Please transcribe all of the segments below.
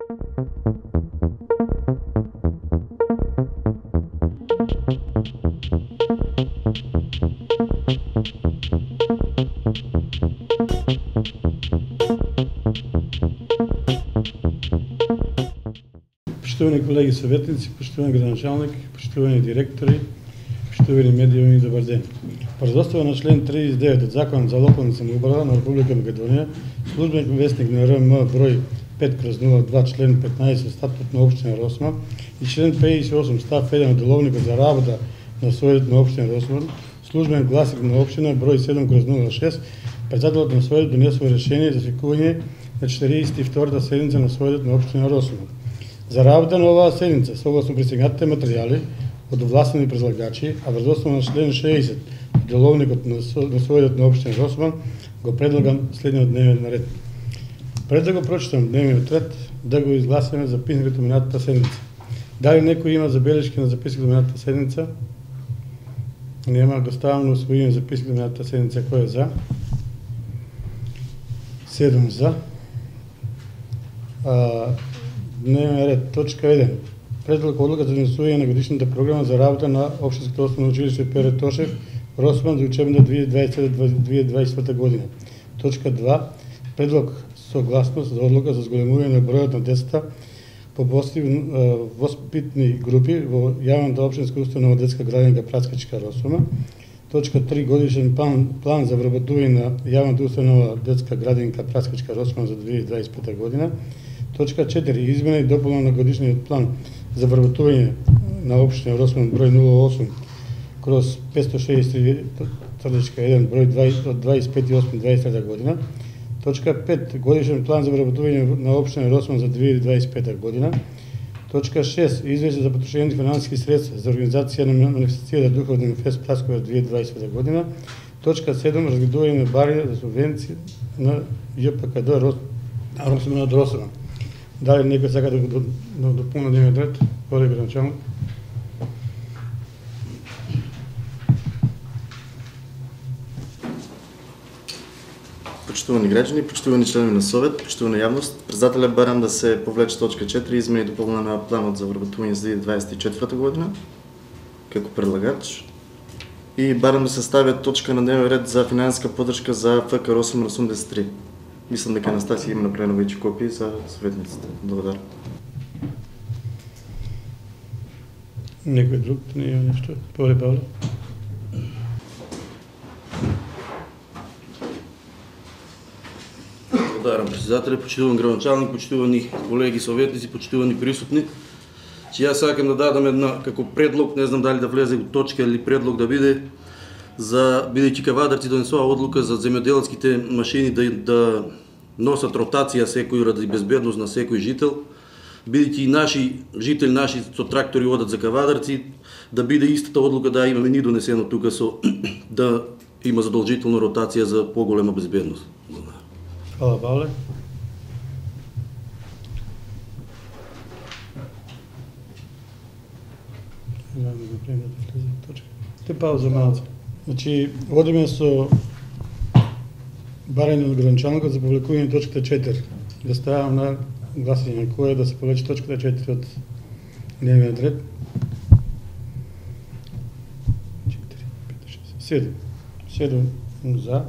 Poštovani kolegi savjetnici, poštovani gradonačelnik, poštovani direktori, poštovani mediji, dobar den. По на член 39 от Закона за локална самоуправа на Република Македония, службен вестник на РМ брой 5/02, член 15 статут на община Росман и член 58 став 1 от Деловника за работа на Советот на община Росман, службен гласник на община брой 7/06, председателот на Советот донесува решение за свикување на 42-та седница на Советот на община Росман. За работа на оваа седница, согласно пристигнатите материјали од овластени предлагачи, а врз основа на член 60 Деловникот на Советот на општина Росман, го предлагам следниот дневен ред. Пред да го прочитам дневниот ред, да го изгласиме записникот на минатата седница. Дали некој има забелешки на записникот на минатата седница? Нема, го ставам на усвоение записникот на минатата седница. Кој е за? 7 за. Дневен ред, точка 1. Предлог одлука за донесување на годишната програма за работа на Општинското основно училиште Пере Тошев, Росман за учебната 2020-2021 година. Точка 2. Предлог согласност за одлука за зголемување на бројот на децата по воспитни групи во јавната општинска установа детска градинка Праскачка Росома. Точка 3. Годишен план за вработување на јавната установа детска градинка Праскачка Росома за 2025 година. Точка 4. Измена и дополна на годишниот план за вработување на општина Росман број 08/563.1 број 25.8.23 година. Точка 5. Годишен план за вработување на општина Росман за 2025 година. Точка 6. Извештај за потрошените финансиски средства за организација на манифестацијата Духовен фест Прасковец 2025 година. Точка 7. Разгледување на бари за субвенција на ЈПКД Росман од Росман. Дали некој сака да го допълни дневниот ред? Колега градоначалник. Почитувани граѓани, почитувани членови на Совет, почитувана јавност, председателят барам да се повлече точка 4, измени и дополнена на планот за вработување за 2024 година, како предлагач. И барам да се стави точка на дневен ред за финансиска поддршка за ФК Росман 83. Мислам дека Анастасија има направено веќе копии за советниците. Благодарам. Некој друг не има нешто? Повеќе Павле? Благодарам, председателе, почитуван градоначалник, почитувани колеги советници, почитувани присутни. Че јас сакам да дадам една како предлог, не знам дали да влезе во точка или предлог да биде, за бидејќи кавадарци донесува одлука за земјоделските машини да носат ротација секој ради безбедност на секој жител, бидејќи и наши жители, наши со трактори одат за кавадарци, да биде истата одлука да имаме ни донесено тука со да има задолжителна ротација за поголема безбедност. Фала, Павле. Те пауза малце. Значи, одиме со барање од граничалникот за повлекување точката 4. Да ставам на гласање кој е да се повлече точката 4 од дневниот ред. 7 за.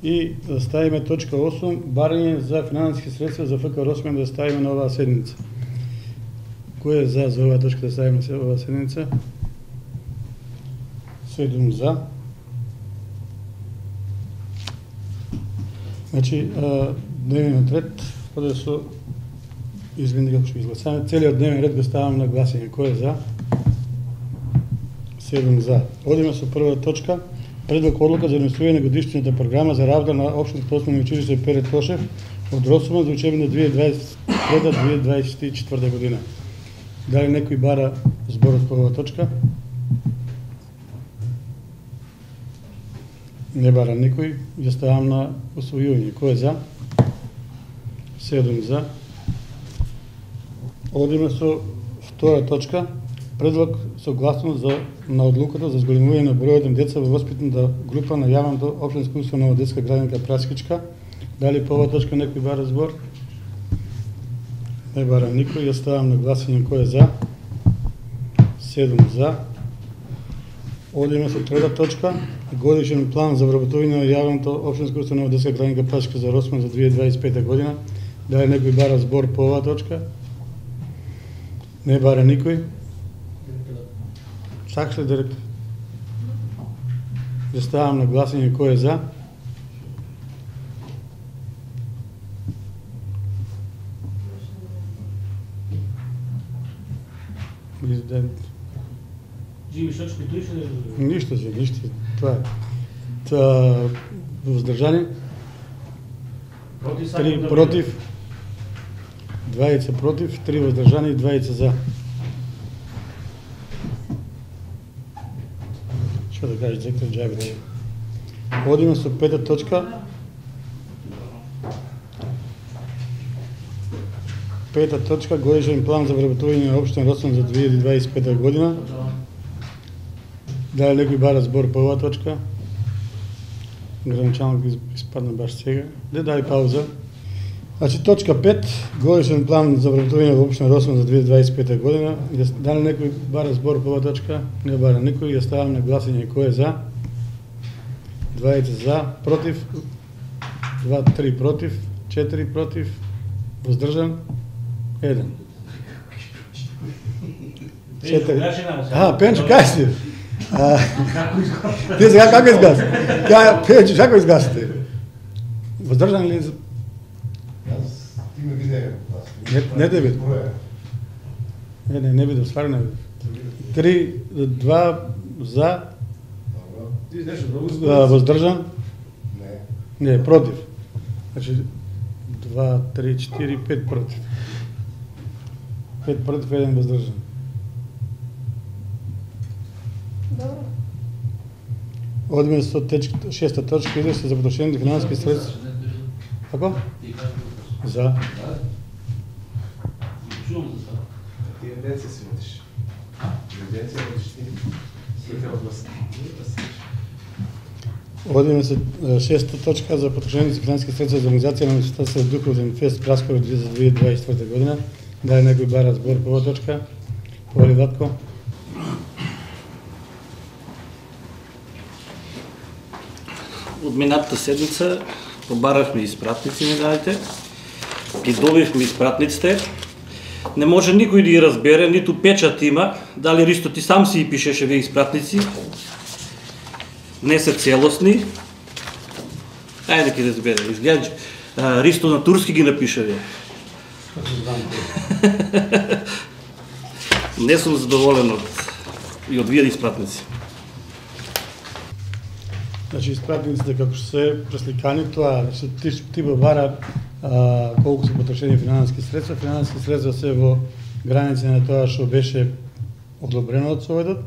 И да ставиме точка 8, барање за финансиски средства за ФК Росман да ставиме на оваа седница. Кој е за оваа точка да ставиме на оваа седница? 7 за. Значи, дневниот ред, оде со измени како што изгласаме, целиот дневен ред го ставаме на гласање. Кој е за? 7 за. Одиме со прва точка. Предлог одлука за донесување на годишната програма за работа на Општинското основно училиште Пере Тошев од Росман за учебната 2023-2024 година. Дали некој бара зборот по оваа точка? Не бара никој. Ја ставам на усвојување. Кој е за? 7 за. Одиме со втора точка. Предлог согласност на одлуката за зголемување на бројот на деца во воспитната група на јавната општинска установа детска градинка Праскичка. Дали по оваа точка некој бара збор? Не барам никој. Ја ставам на гласање кој е за. 7 за. Одиме со трета точка. Годишен план за вработување на јавната општинска установа детска градинка Пашка за Росман за 2025 година. Дали некој бара збор по оваа точка? Не бара никој. Сакаш ли директор? Ја ставам на гласање кој е за. Живи шочки душа да... Ништо. Това е. Воздржани? 3 против. 2 против, 3 воздржани и 2 за. Што да кажеш, директор Джабич? Одиме со пета точка. Пета точка, годишен план за вработување на општин Росман за 2025 година. Дали некој бара збор по оваа точка? Градоначалник испадна баш сега. Дај пауза. Значи, точка 5, годишен план за вработување на општина Росман за 2025 година. Дали некој бара збор по оваа точка? Не бара никој. Ја ставам на гласање кој е за. 2 за, против, 3 против, 4 против, воздржан, 1. 4. Пенчо, кај си? Ти сега како изгаси? Пенчо, како изгасите? Воздржан ли? Ти ме видеја. Не те видам. Не видам, стварно не видам. 3, 2 за, воздржан? Не, против. Значи 2, 3, 4, 5 против. 5 против, 1 воздржан. Добро. Одиме со шеста точка, извештај за потрошените финансиски средства. Како? За. Ти евиденција си водиш. Евиденција водиш ти. Одиме со шеста точка за потрошените финансиски средства за организација на Университетот Духовен фест Праскоро за 2024 година. Дали некој бара збор по оваа точка? Овали Ватко. Од минатата седмица побарахме испратници на дадите, ги добивме испратниците. Не може никој да ги разбере, ниту печат има, дали Ристо ти сам си ги пишеше вие испратници. Не се целосни. Ајде да ги разбере, изгледа, Ристо на турски ги напиша вие. Не сум задоволен и од вие испратници. Значи, испратниците како што се пресликани, тоа што ти бара колку се потрошени финансиски средства. Финансиски средства се во граници на тоа што беше одобрено од Советот.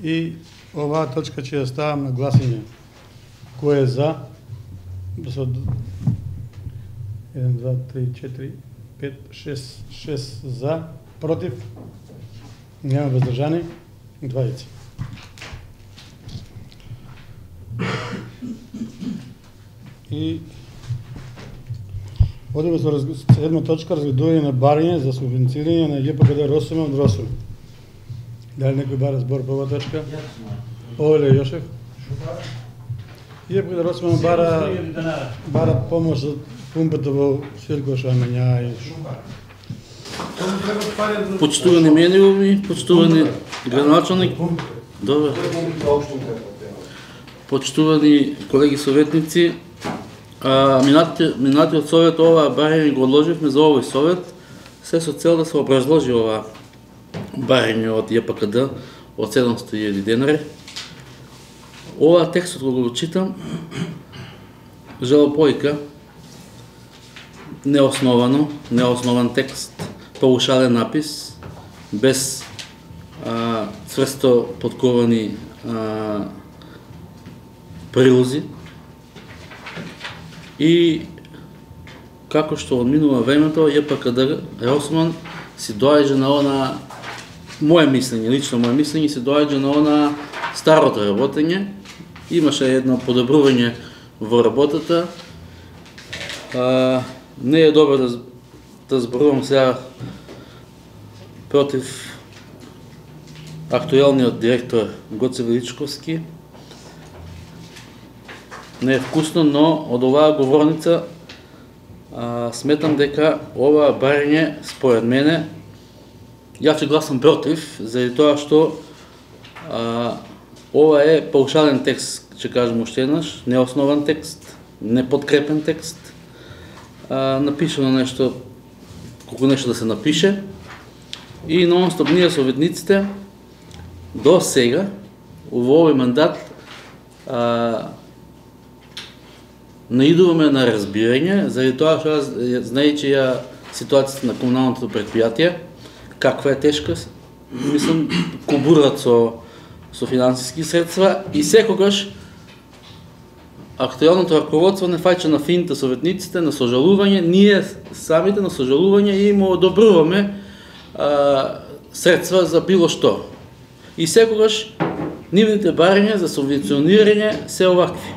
И оваа точка ќе ја ставам на гласање. Кој е за? 1, 2, 3, 4, 5, 6 за, против, нема воздржани, 2. И одиме со седма точка, разгледување на барање за субвенцирање на ЈПКД Росима од Росима. Дали некој бара збор по оваа точка? Оле Јошев. ЈПКД Росима бара помош за пумпата во Силко Шамења и Почитувани Менилови, почитувани градоначалник, добре. Почитувани колеги советници, минатиот совет ова барање го одложивме за овој совет, се со цел да се образложи ова барање од ЈПКД од 700.000 денари. Ова текстот го читам, жалопојка, неоснован текст, паушален напис, без цврсто подковани прилози. И како што одминува времето, ЈПКД Росман си доаѓа на она, лично моје мислење, си доаѓа на она старото работење. Имаше едно подобрување во работата. Не е добро да зборувам сега против актуелниот директор Гоце Величковски. Не е вкусно, но од оваа говорница сметам дека ова барање, според мене, јас ќе гласам против, заради тоа што ова е паушален текст, ќе кажем уште еднаш, неоснован текст, неподкрепен текст, напишано нешто, колку нешто да се напише, и нон-стоп ние советниците до сега, во овој мандат, наидуваме на разбирање, заради тоа што јас знаејќи ја ситуацијата на комуналното предпријатие, каква е тешка, мислам, кубурат со финансиски средства и секогаш актуелното раководство не фаќа на финта советниците, на сожалување, ние самите на сожалување и му одобруваме средства за било што. И секогаш нивните барања за субвенционирање се овакви.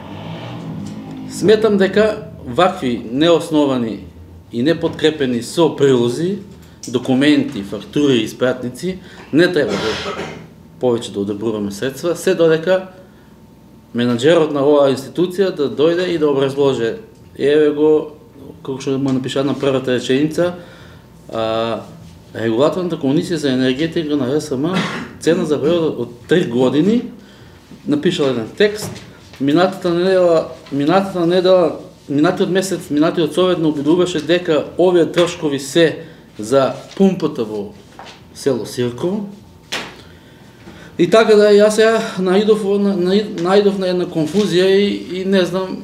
Сметам дека вакви неосновани и неподкрепени со прилози, документи, фактури и испратници не треба да повеќе да одобруваме средства, се додека менаџерот на оваа институција да дојде и да образложе. Еве го, како што му напиша на првата реченица, Регулаторната комисија за енергетика на РСМ цена за период од 3 години, напишал еден текст, минатиот месец, минатиот совет не обидуваше дека овие трошкови се за пумпата во село Сирково. И така да јас сега наидов на една конфузија и не знам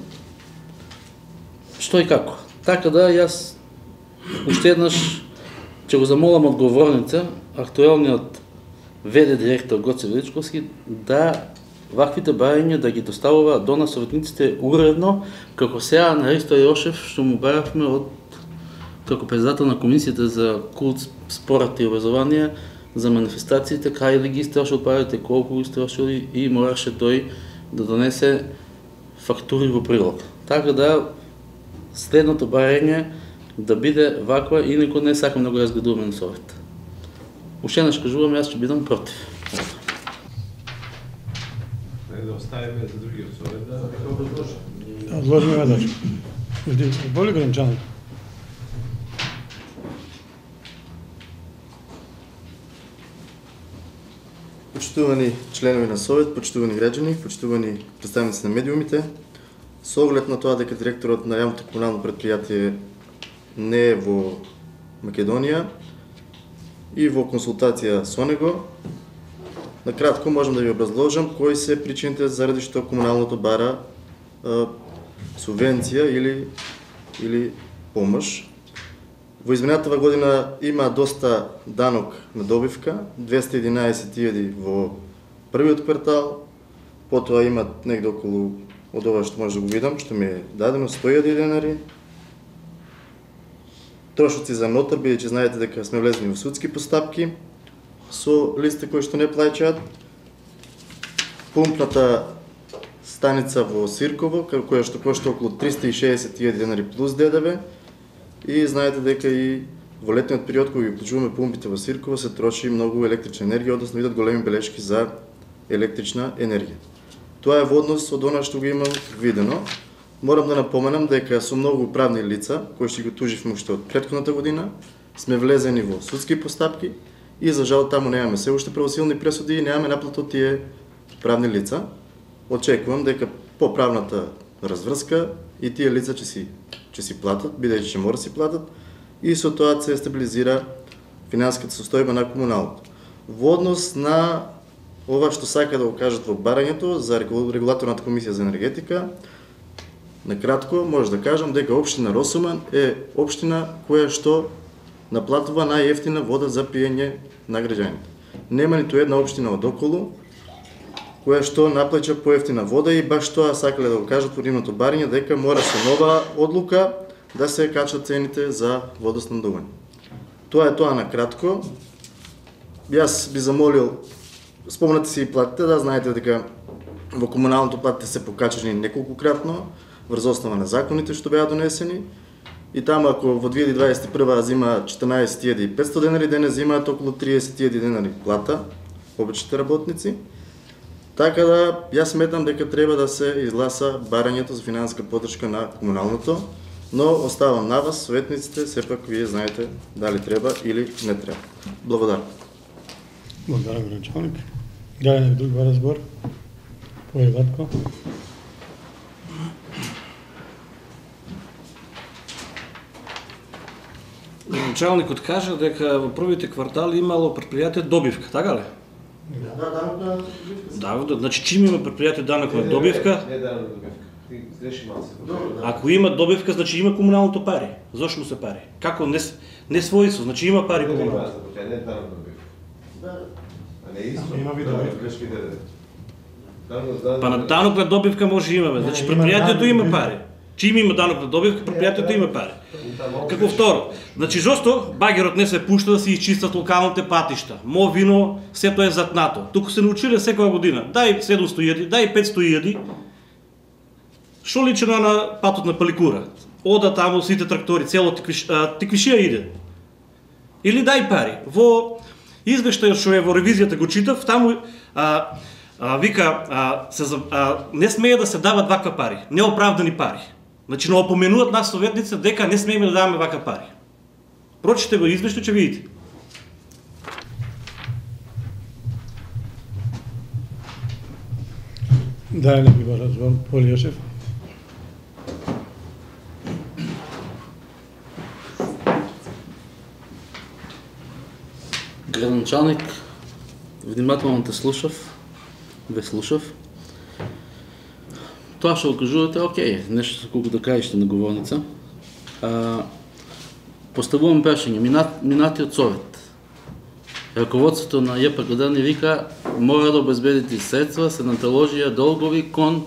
што и како. Така да јас уште еднаш ќе го замолам одговорница, актуелниот ВД директор Гоце Величковски, да ваквите барања да ги доставува до нас советниците уредно, како сега на Ристо Јошев, што му баравме како председател на Комисијата за култ, спорт и образование, за манифестациите, кај да ги страши отпадите, колку ги страшили, и мораше тој да донесе фактури во прилог. Така да следното барање да биде ваква, инако не сакам да го разгледуваме на совет. Уште еднаш кажувам, јас ќе бидам против. Да оставиме за другиот совет да образложи. Да одложиме веднаш. Боли Гранчанок. Почитувани членови на совет, почитувани граѓани, почитувани представници на медиумите, со оглед на тоа дека директорот на јавното комунално предпријатие не е во Македонија и во консултација со него, накратко можам да ви образложам кои се причините заради што комуналното бара субвенција или помош. Во изминатава година има доста данок на добивка, 211.000 во првиот квартал, потоа има негде околу, од ова што може да го видам, што ми е дадено, 100.000 денари. Трошоци за нотар, бидејќи знаете дека сме влезени во судски постапки со листи кои што не плаќаат. Пумпната станица во Сирково, која што кошта околу 360.000 денари плюс ДДВ. И знаете дека и во летниот период кога ги уклучуваме пумпите во Сирково се троши многу електрична енергија, односно видат големи белешки за електрична енергија. Тоа е во однос од она што го имам видено. Морам да напоменам дека со многу правни лица, кои што ги туживме уште од претходната година, сме влезени во судски постапки и за жал таму немаме се уште правосилни пресуди и немаме наплата од тие правни лица. Очекувам дека по правната разврска и тие лица ќе си платат, бидејќи ќе мора да си платат, и со тоа се стабилизира финансиската состојба на комуналното. Во однос на ова што сака да го кажат во барањето за регулаторната комисија за енергетика, накратко може да кажам дека општина Росуман е општина која што наплатува најевтина вода за пиење на граѓаните. Нема ниту една општина од околу која што наплаќа поевтина вода и баш тоа сакале да го кажат во нивното барање, дека мора со нова одлука да се качат цените за водоснабдување. Тоа е тоа накратко. Јас би замолил, спомнете си и платите, да знаете дека во комуналното платите се покачани неколкукратно врз основа на законите што беа донесени И там ако во 2021 зима 14.500 денари, денес зимаат околу 30.000 денари плата обичните работници. Така да, јас сметам дека треба да се изгласа барањето за финансиска поддршка на комуналното, но оставам на вас, советниците, сепак вие знаете дали треба или не треба. Благодарам. Благодаря, градоначалник. Дали некој друг во разбор? Ватко. Началникот кажа дека во првите квартали имало предпријатие добивка, така ли? Да, значи чим има предпријатие данок на добивка? Не данок на добивка. Ти греши малку. Ако има добивка, значи има комуналното пари. Зошто му се пари? Како не својство, значи има пари комунално. Не данок на добивка. А не исто. Има видови. Грешки ДДВ. Па на данок на добивка може имаме, значи предпријатието има пари. Чим има данок на добивка, предпријатието има пари. Како второ, значи зошто багерот не се пушта да се изчистат локалните патишта? Мо вино, сето е затнато. Туку се научиле секоја година. Дај 700.000, дај 500.000. Шо личи на патот на Паликура? Ода таму сите трактори, цело Тиквишија иде. Или дај пари. Во извештајот што е во ревизијата го читав, таму вика не смее да се дават ваква пари, неоправдани пари. Значи, не опоменуват нас советници дека не смееме да даваме вака пари. Прочите го извештај, ќе видите. Да, не би разбор. Поли Јошев. Градоначалник, внимателно те слушав, ве слушав. Тоа што го кажувате, окей, нешто колку да кажете на говорница. Поставувам прашање, минатиот совет. Раководството на ЈПКД ни вика, мора да обезбедите средства, се наталожија долгови кон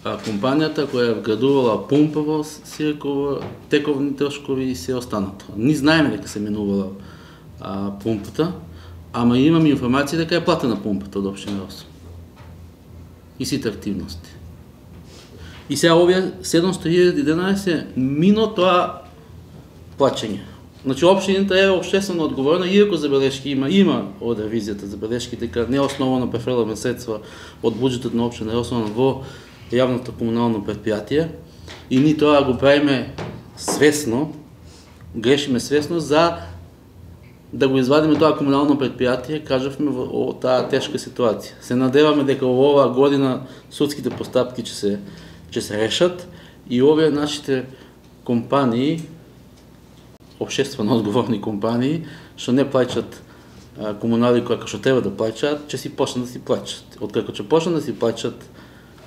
компанијата која е вградувала пумпа во Сиркова, тековни трошкови и се останато. Ни знаеме дека се менувала пумпата, ама имаме информација дека е платена пумпата од општина Росо. И сите активности. И сега овие 700.000 денари се мино тоа плачење. Значи општината е општествено одговорна, иако забелешки има од ревизијата забелешки дека неосновано префрламе средства од буџетот на општина Росо во јавното комунално предпријатие и ни тоа го правиме свесно, грешиме свесно за да го извадиме тоа комунално предпријатие, кажавме во таа тешка ситуација. Се надеваме дека во оваа година судските постапки ќе се решат и овие нашите компании, општествено одговорни компании, што не плаќаат комунали како што треба да плаќаат, ќе си почнат да си плаќаат. Откако ќе почнат да си плаќаат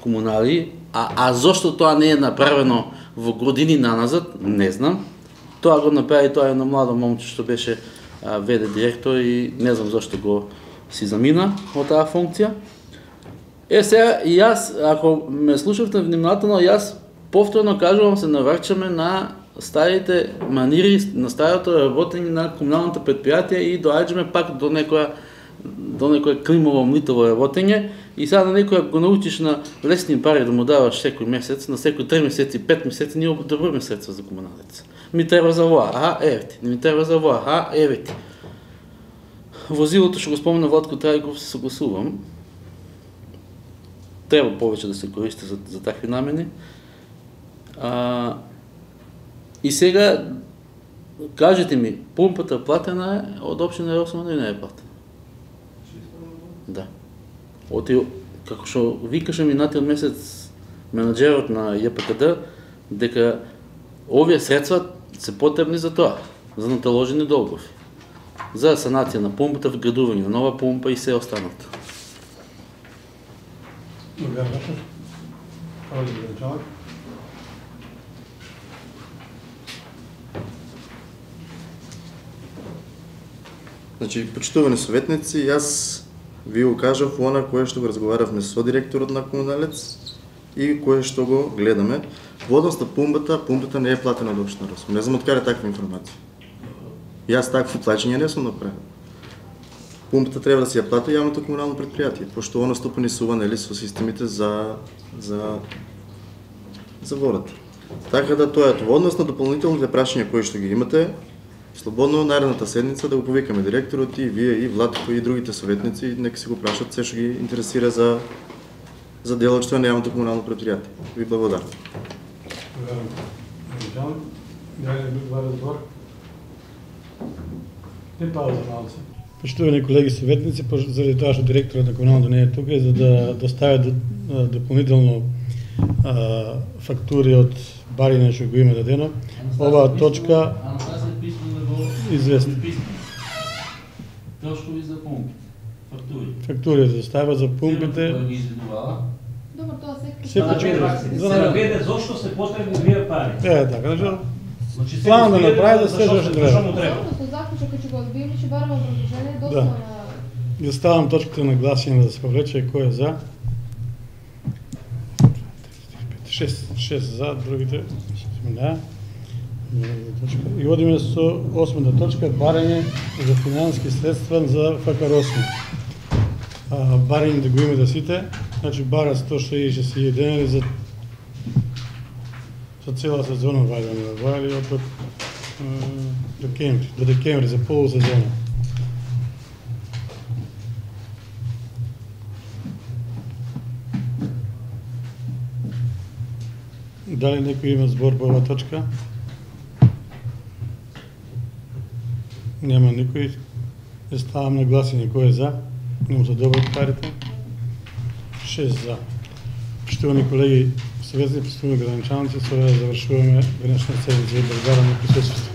комунали, а зошто тоа не е направено во години наназад, не знам. Тоа го направи тоа едно младо момче што беше ВД директор и не знам зошто го си замина од таа функција. Сега и јас, ако ме слушавте внимателно, јас повторно кажувам, се наврачаме на старите манири, на старото работење на комуналното предпријатие и доаѓаме пак до некој климово млитово работење и сега на некој го научиш на лесни пари да му даваш секој месец, на секој 3 месеци, 5 месеци, ние добруваме средства за комуналец. Ми треба за воа, еве ми треба за воа, еве ти. Возилото што го спомна Владко Трајков, се согласувам. Треба повеќе да се користи за такви намени. И сега, кажете ми, пумпата платена е од општина Росо или не е платена? Да. Како што викаше минатиот месец менаџерот на ЈПКД, дека овие средства се потребни за тоа, за наталожени долгови, за санација на пумпата, вградување на нова пумпа и се останато. Значи, почитувани советници, јас ви го кажав она кое што го разговаравме со директорот на комуналец и кое што го гледаме. Во однос на пумпата не е платена од општина Росо. Не знам од каде таква информација. Јас такво плаќање не сум направил. Пумпата треба да си ја плати јавното комунално предпријатие, пошто оно стопанисува нели со системите за водата. Така да тоа е това. Однос на дополнителните прашања кои што ги имате, слободно наредната седница да го повикаме директорот и вие и Владко и другите советници, нека си го прашат се што ги интересира за делачство на јавното комунално предпријатие. Ви благодарам. Не пауза малце. Почитувани колеги советници, заради тоа што директорот на комуналното не е тука, за да доставят дополнително фактури од барина што го има дадено, оваа точка известна. Трошкови за пумпи. Фактури. Фактури да доставя за пумпите. Добро, тоа Се почува. За да наведе зошто се потребни вие пари. Така, план да направи да се што треба. Со заклучок ќе го одбиеме, ќе бараме образложение доста на... Ја ставам точката на гласање да се повлече кој е за. 6 за, другите да. И одиме со 8-та точка, барање за финансиски средства за ФКР-8. Барање да го имате сите, значи бара 160 денари за цела сезона вајдаме, од до декември, за полусезона. Дали некој има збор по оваа точка? Нема никој. Ја ставам на гласање кој е за. Нема за добро парите. 6 за. Почитувани колеги советници, почитувани граѓанчаници, со ова завршуваме денешна седница и благодарам на присуствието.